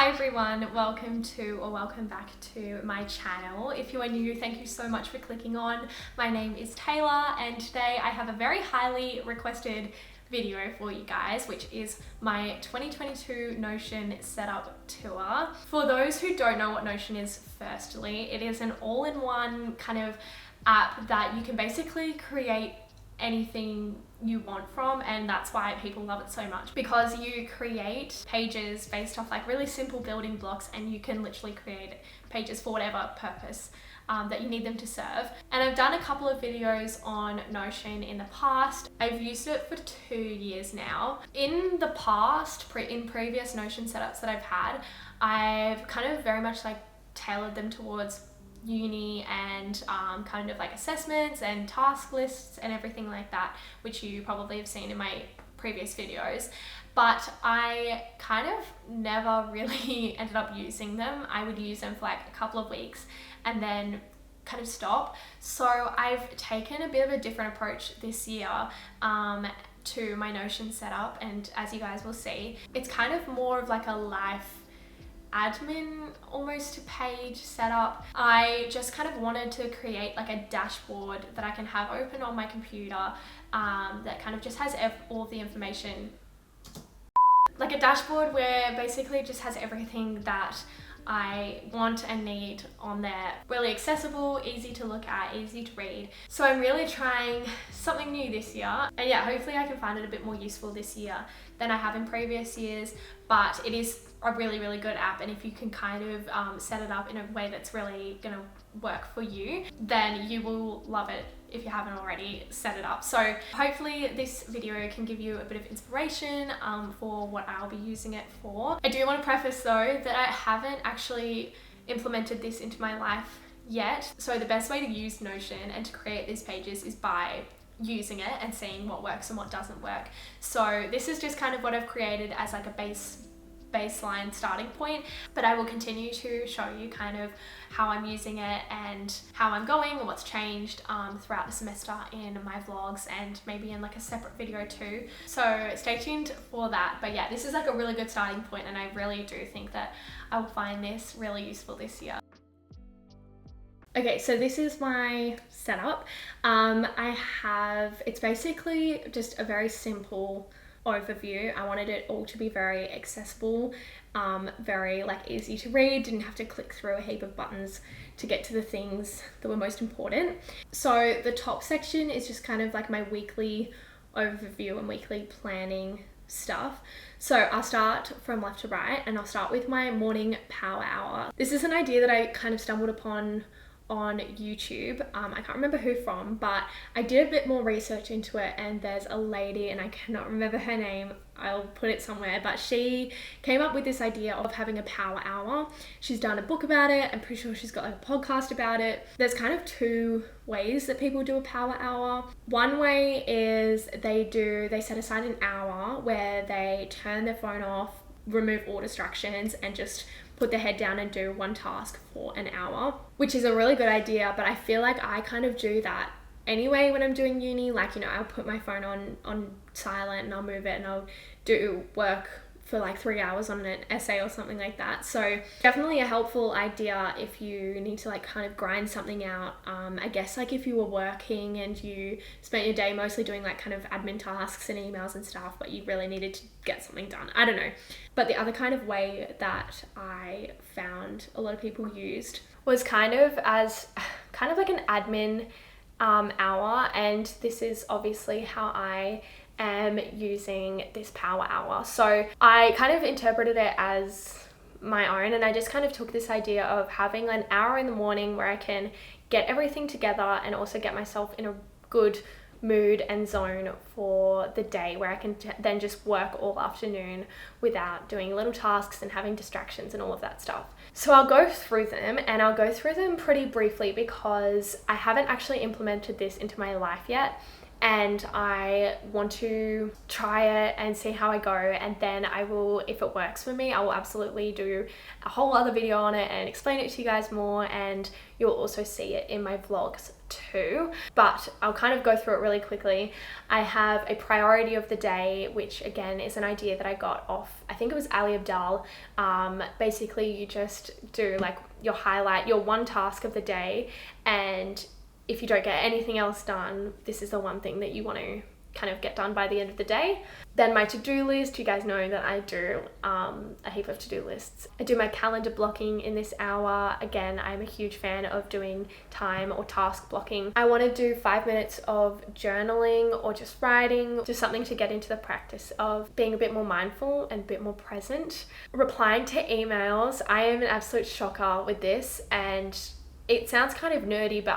Hi everyone, welcome back to my channel. If you are new, thank you so much for clicking on. My name is Taila and today I have a very highly requested video for you guys, which is my 2022 Notion setup tour. For those who don't know what Notion is, firstly, it is an all-in-one kind of app that you can basically create anything you want from, and that's why people love it so much, because you create pages based off like really simple building blocks and you can literally create pages for whatever purpose that you need them to serve. And I've done a couple of videos on Notion in the past. I've used it for 2 years now. In the past, in previous Notion setups that I've had, I've kind of very much like tailored them towards uni and kind of like assessments and task lists and everything like that, which you probably have seen in my previous videos, but I kind of never really ended up using them. I would use them for like a couple of weeks and then kind of stop. So I've taken a bit of a different approach this year to my Notion setup, and as you guys will see, it's kind of more of like a life admin almost page setup. I just kind of wanted to create like a dashboard that I can have open on my computer that kind of just has all the information, like a dashboard where basically it just has everything that I want and need on there. Really accessible, easy to look at, easy to read. So I'm really trying something new this year, and yeah, hopefully I can find it a bit more useful this year than I have in previous years. But it is a really good app, and if you can kind of set it up in a way that's really gonna work for you, then you will love it if you haven't already set it up. So hopefully this video can give you a bit of inspiration for what I'll be using it for. I do want to preface though that I haven't actually implemented this into my life yet. So the best way to use Notion and to create these pages is by using it and seeing what works and what doesn't work. So this is just kind of what I've created as like a baseline starting point, but I will continue to show you kind of how I'm using it and how I'm going and what's changed throughout the semester in my vlogs, and maybe in like a separate video too. So stay tuned for that. But yeah, this is like a really good starting point, and I really do think that I will find this really useful this year. Okay, so this is my setup. It's basically just a very simple overview. I wanted it all to be very accessible, very like easy to read, didn't have to click through a heap of buttons to get to the things that were most important. So the top section is just kind of like my weekly overview and weekly planning stuff. So I'll start from left to right, and I'll start with my morning power hour. This is an idea that I kind of stumbled upon on YouTube. I can't remember who from, but I did a bit more research into it, and there's a lady, and I cannot remember her name, I'll put it somewhere, but she came up with this idea of having a power hour. She's done a book about it. I'm pretty sure she's got like a podcast about it. There's kind of two ways that people do a power hour. One way is they set aside an hour where they turn their phone off, remove all distractions, and just put their head down and do one task for an hour, which is a really good idea. But I feel like I kind of do that anyway when I'm doing uni. Like, you know, I'll put my phone on silent and I'll move it and I'll do work for like 3 hours on an essay or something like that. So definitely a helpful idea if you need to like kind of grind something out. I guess like if you were working and you spent your day mostly doing like kind of admin tasks and emails and stuff, but you really needed to get something done. I don't know. But the other kind of way that I found a lot of people used was kind of as kind of like an admin hour, and this is obviously how I am using this power hour. So I kind of interpreted it as my own, and I just kind of took this idea of having an hour in the morning where I can get everything together and also get myself in a good mood and zone for the day, where I can then just work all afternoon without doing little tasks and having distractions and all of that stuff. So I'll go through them, and I'll go through them pretty briefly because I haven't actually implemented this into my life yet. and I want to try it and see how I go, and then I will, if it works for me, I will absolutely do a whole other video on it and explain it to you guys more, and you'll also see it in my vlogs too. But I'll kind of go through it really quickly. I have a priority of the day, which again is an idea that I got off, I think it was Ali Abdal. Basically you just do like your highlight, your one task of the day, and if you don't get anything else done, this is the one thing that you want to kind of get done by the end of the day. Then my to-do list, you guys know that I do a heap of to-do lists. I do my calendar blocking in this hour. Again, I'm a huge fan of doing time or task blocking. I want to do 5 minutes of journaling or just writing, just something to get into the practice of being a bit more mindful and a bit more present. Replying to emails, I am an absolute shocker with this, and it sounds kind of nerdy, but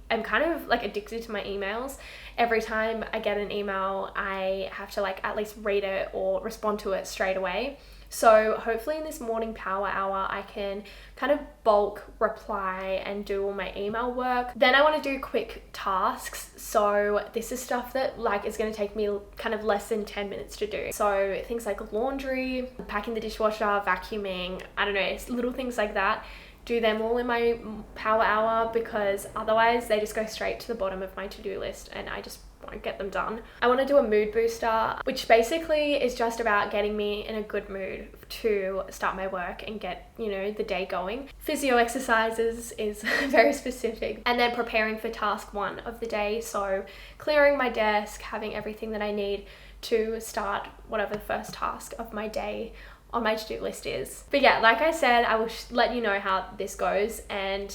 I'm kind of like addicted to my emails. Every time I get an email, I have to like at least read it or respond to it straight away. So hopefully in this morning power hour, I can kind of bulk reply and do all my email work. Then I want to do quick tasks. So this is stuff that like is going to take me kind of less than 10 minutes to do. So things like laundry, packing the dishwasher, vacuuming, I don't know, little things like that. Do them all in my power hour, because otherwise they just go straight to the bottom of my to-do list and I just won't get them done. I want to do a mood booster, which basically is just about getting me in a good mood to start my work and get, you know, the day going. Physio exercises is very specific. And then preparing for task 1 of the day. So clearing my desk, having everything that I need to start whatever the first task of my day on my to-do list is. But yeah, like I said, I will let you know how this goes, and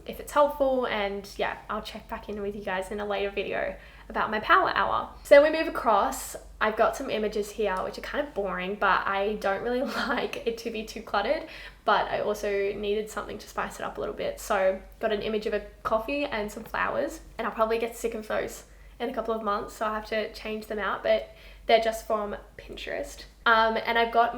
if it's helpful, and yeah, I'll check back in with you guys in a later video about my power hour. So then we move across. I've got some images here which are kind of boring, but I don't really like it to be too cluttered, but I also needed something to spice it up a little bit. So got an image of a coffee and some flowers, and I'll probably get sick of those in a couple of months, so I have to change them out, but they're just from Pinterest. And I've got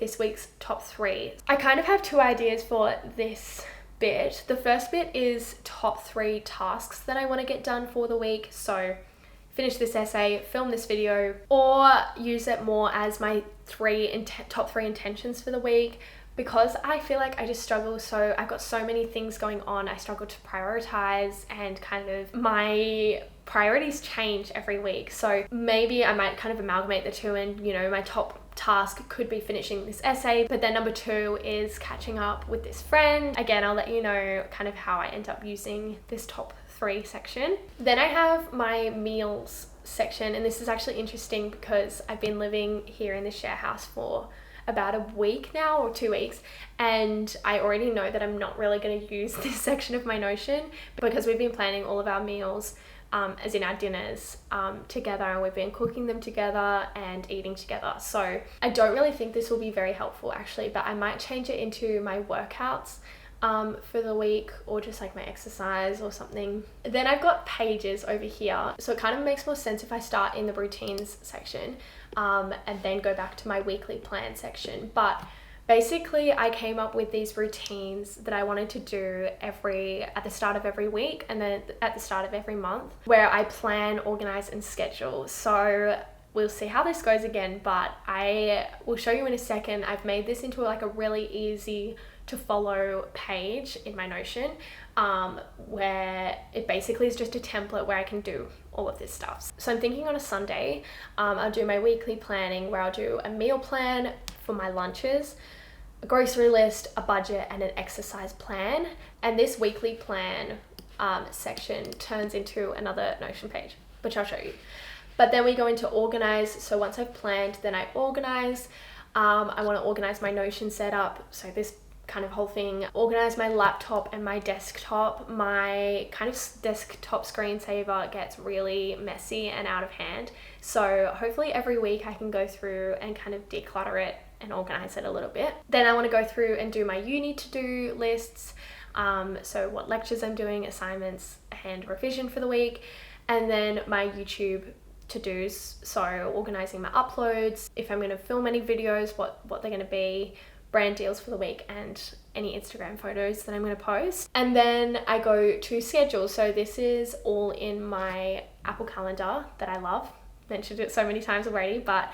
this week's top 3. I kind of have 2 ideas for this bit. The first bit is top 3 tasks that I want to get done for the week. So finish this essay, film this video, or use it more as my top 3 intentions for the week. Because I feel like I just struggle, so I've got so many things going on, I struggle to prioritize, and kind of my priorities change every week. So maybe I might kind of amalgamate the 2, and you know, my top task could be finishing this essay, but then number 2 is catching up with this friend. Again, I'll let you know kind of how I end up using this top 3 section. Then I have my meals section, and this is actually interesting because I've been living here in the share house for about a week now, or 2 weeks, and I already know that I'm not really going to use this section of my Notion, because we've been planning all of our meals, as in our dinners, together, and we've been cooking them together and eating together. So I don't really think this will be very helpful actually, but I might change it into my workouts for the week, or just like my exercise or something. Then I've got pages over here, so it kind of makes more sense if I start in the routines section and then go back to my weekly plan section. But basically I came up with these routines that I wanted to do at the start of every week, and then at the start of every month, where I plan, organize, and schedule. So we'll see how this goes again, but I will show you in a second. I've made this into like a really easy to follow page in my Notion, where it basically is just a template where I can do all of this stuff. So I'm thinking on a Sunday, I'll do my weekly planning, where I'll do a meal plan for my lunches, a grocery list, a budget, and an exercise plan. And this weekly plan section turns into another Notion page, which I'll show you. But then we go into organize. So once I've planned, then I organize. I want to organize my Notion setup. So this kind of whole thing, organize my laptop and my desktop. My kind of desktop screensaver gets really messy and out of hand. So hopefully every week I can go through and kind of declutter it and organize it a little bit. Then I want to go through and do my uni to-do lists. So what lectures I'm doing, assignments, and revision for the week. And then my YouTube to-dos, so organizing my uploads, if I'm going to film any videos, what they're going to be, brand deals for the week, and any Instagram photos that I'm going to post. And then I go to schedule. So this is all in my Apple Calendar that I love. Mentioned it so many times already, but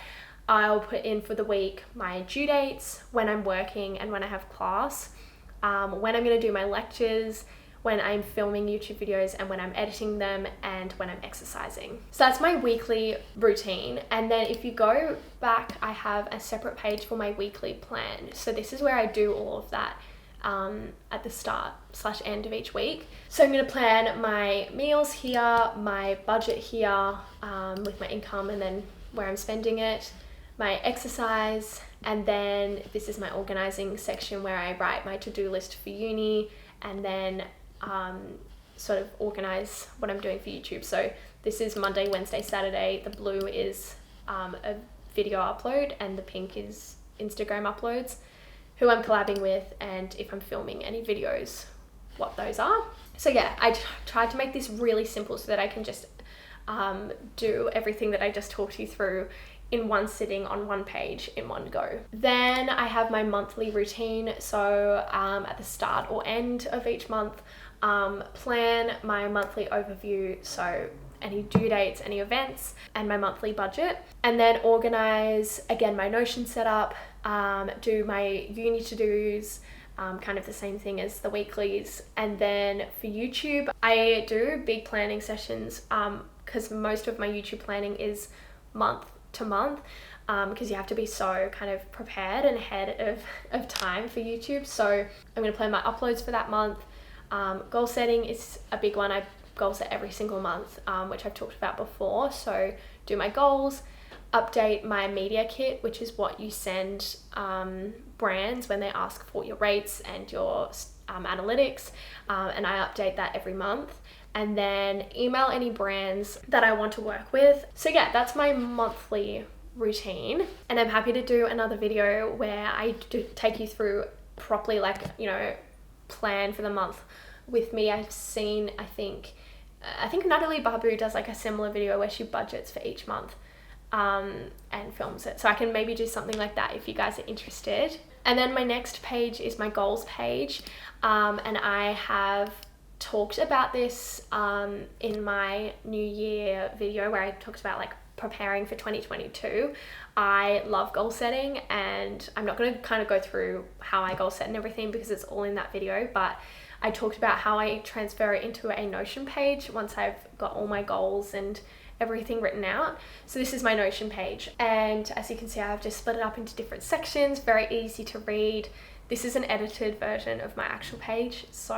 I'll put in for the week my due dates, when I'm working and when I have class, when I'm going to do my lectures, when I'm filming YouTube videos and when I'm editing them, and when I'm exercising. So that's my weekly routine. And then if you go back, I have a separate page for my weekly plan. So this is where I do all of that at the start/end of each week. So I'm going to plan my meals here, my budget here, with my income and then where I'm spending it, my exercise, and then this is my organizing section where I write my to-do list for uni, and then sort of organize what I'm doing for YouTube. So this is Monday, Wednesday, Saturday. The blue is a video upload, and the pink is Instagram uploads, who I'm collabing with, and if I'm filming any videos, what those are. So yeah, I tried to make this really simple so that I can just do everything that I just talked you through in one sitting on one page in one go. Then I have my monthly routine. So at the start or end of each month, plan my monthly overview, so any due dates, any events, and my monthly budget, and then organize again my Notion setup, do my uni to-dos, kind of the same thing as the weeklies. And then for YouTube, I do big planning sessions because most of my YouTube planning is month to month, because you have to be so kind of prepared and ahead of time for YouTube. So I'm going to plan my uploads for that month. Goal setting is a big one. I goal set every single month, which I've talked about before. So do my goals, update my media kit, which is what you send brands when they ask for your rates and your analytics, and I update that every month. And then email any brands that I want to work with. So yeah, that's my monthly routine, and I'm happy to do another video where I do take you through properly, like, you know, plan for the month with me. I've seen, I think Natalie Babu does like a similar video where she budgets for each month and films it. So I can maybe do something like that if you guys are interested. And then my next page is my goals page, and I have talked about this in my New Year video where I talked about like preparing for 2022. I love goal setting, and I'm not going to kind of go through how I goal set and everything because it's all in that video, but I talked about how I transfer it into a Notion page once I've got all my goals and everything written out. So this is my Notion page, and as you can see, I've just split it up into different sections, very easy to read. This is an edited version of my actual page, so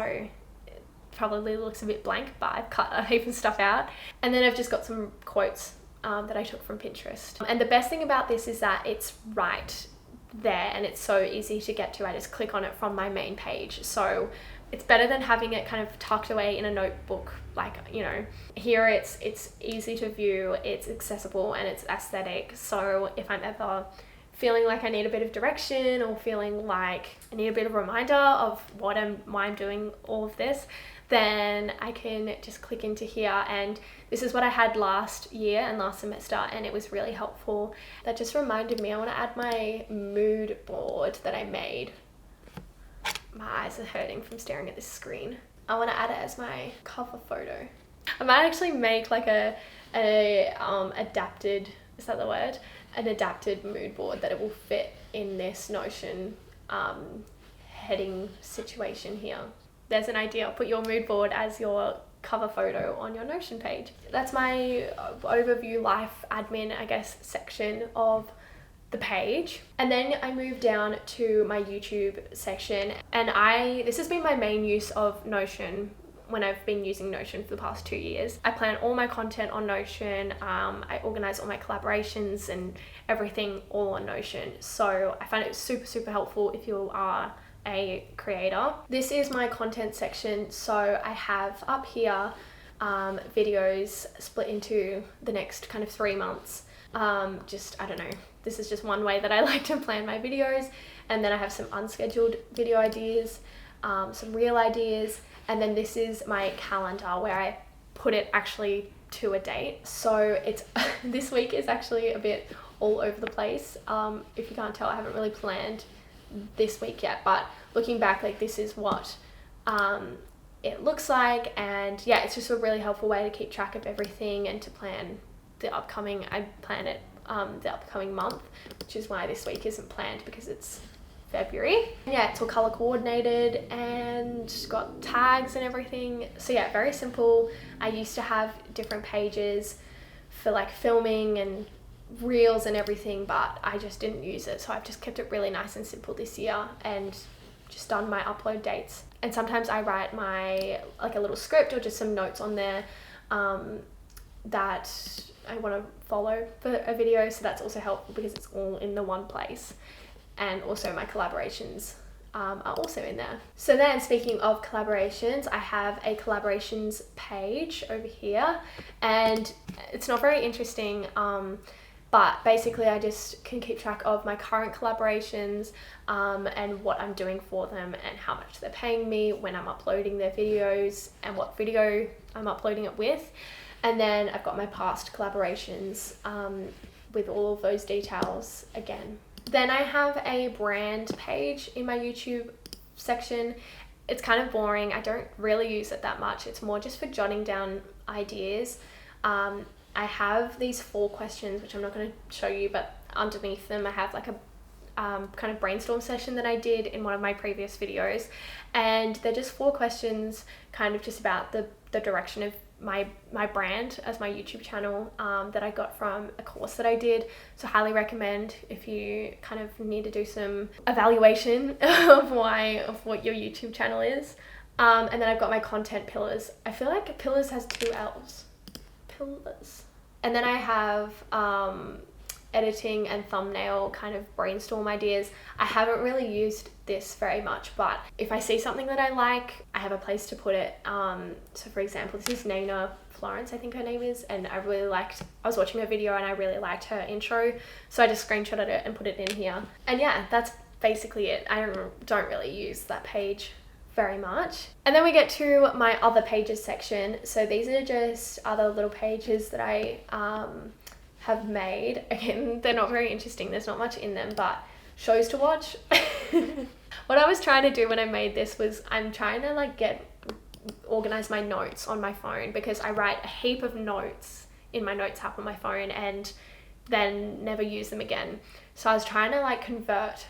it probably looks a bit blank, but I've cut a heap of stuff out. And then I've just got some quotes that I took from Pinterest. And the best thing about this is that it's right there and it's so easy to get to. I just click on it from my main page. So it's better than having it kind of tucked away in a notebook. Like, you know, here it's easy to view, it's accessible, and it's aesthetic. So if I'm ever feeling like I need a bit of direction or feeling like I need a bit of a reminder of why I'm doing all of this, then I can just click into here. And this is what I had last year and last semester, and it was really helpful. That just reminded me, I want to add my mood board that I made. My eyes are hurting from staring at this screen. I want to add it as my cover photo. I might actually make like a adapted, is that the word? An adapted mood board that it will fit in this Notion heading situation here. There's an idea. Put your mood board as your cover photo on your Notion page. That's my overview life admin, I guess, section of the page. And then I moved down to my YouTube section, and this has been my main use of Notion when I've been using Notion for the past 2 years. I plan all my content on Notion. I organize all my collaborations and everything all on Notion. So I find it super, super helpful if you are a creator. This is my content section. So I have up here videos split into the next kind of 3 months. I don't know, this is just one way that I like to plan my videos. And then I have some unscheduled video ideas, some real ideas, and then this is my calendar where I put it actually to a date. So it's this week is actually a bit all over the place. If you can't tell, I haven't really planned this week yet, but looking back, like, this is what it looks like. And yeah, it's just a really helpful way to keep track of everything and to plan the upcoming, I plan it the upcoming month, which is why this week isn't planned because it's February. Yeah, it's all color coordinated and got tags and everything. So yeah, very simple. I used to have different pages for like filming and reels and everything, but I just didn't use it. So I've just kept it really nice and simple this year and just done my upload dates. And sometimes I write my like a little script or just some notes on there that I want to follow for a video. So that's also helpful because it's all in the one place. And also my collaborations are also in there. So then, speaking of collaborations, I have a collaborations page over here, and it's not very interesting, but basically I just can keep track of my current collaborations and what I'm doing for them and how much they're paying me, when I'm uploading their videos and what video I'm uploading it with. And then I've got my past collaborations with all of those details again. Then I have a brand page in my YouTube section. It's kind of boring. I don't really use it that much. It's more just for jotting down ideas. I have these 4 questions, which I'm not going to show you, but underneath them I have like a kind of brainstorm session that I did in one of my previous videos. And they're just 4 questions kind of just about the direction of my brand as my YouTube channel that I got from a course that I did. So highly recommend if you kind of need to do some evaluation of what your YouTube channel is. And then I've got my content pillars. I feel like pillars has 2 L's. Pillars. And then I have editing and thumbnail kind of brainstorm ideas. I haven't really used this very much, but if I see something that I like, I have a place to put it. So for example, this is Nina Florence, I think her name is, and I was watching her video and I really liked her intro, so I just screenshotted it and put it in here. And yeah, that's basically it. I don't really use that page very much. And then we get to my other pages section. So these are just other little pages that I have made. Again, they're not very interesting, there's not much in them, but shows to watch. What I was trying to do when I made this was I'm trying to like organize my notes on my phone, because I write a heap of notes in my notes app on my phone and then never use them again. So I was trying to like convert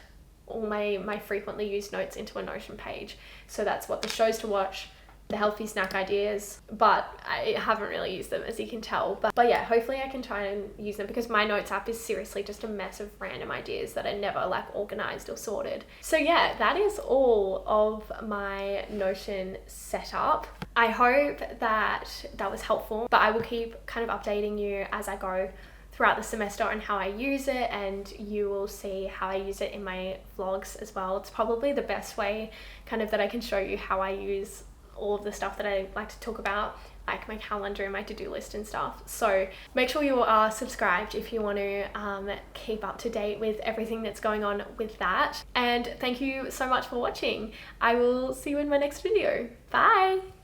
all my frequently used notes into a Notion page. So that's what the shows to watch, the healthy snack ideas, but I haven't really used them, as you can tell. But yeah, hopefully I can try and use them, because my notes app is seriously just a mess of random ideas that are never like organized or sorted. So yeah, that is all of my Notion setup. I hope that was helpful, but I will keep kind of updating you as I go throughout the semester on how I use it, and you will see how I use it in my vlogs as well. It's probably the best way kind of that I can show you how I use all of the stuff that I like to talk about, like my calendar and my to-do list and stuff. So make sure you are subscribed if you want to keep up to date with everything that's going on with that. And thank you so much for watching. I will see you in my next video. Bye!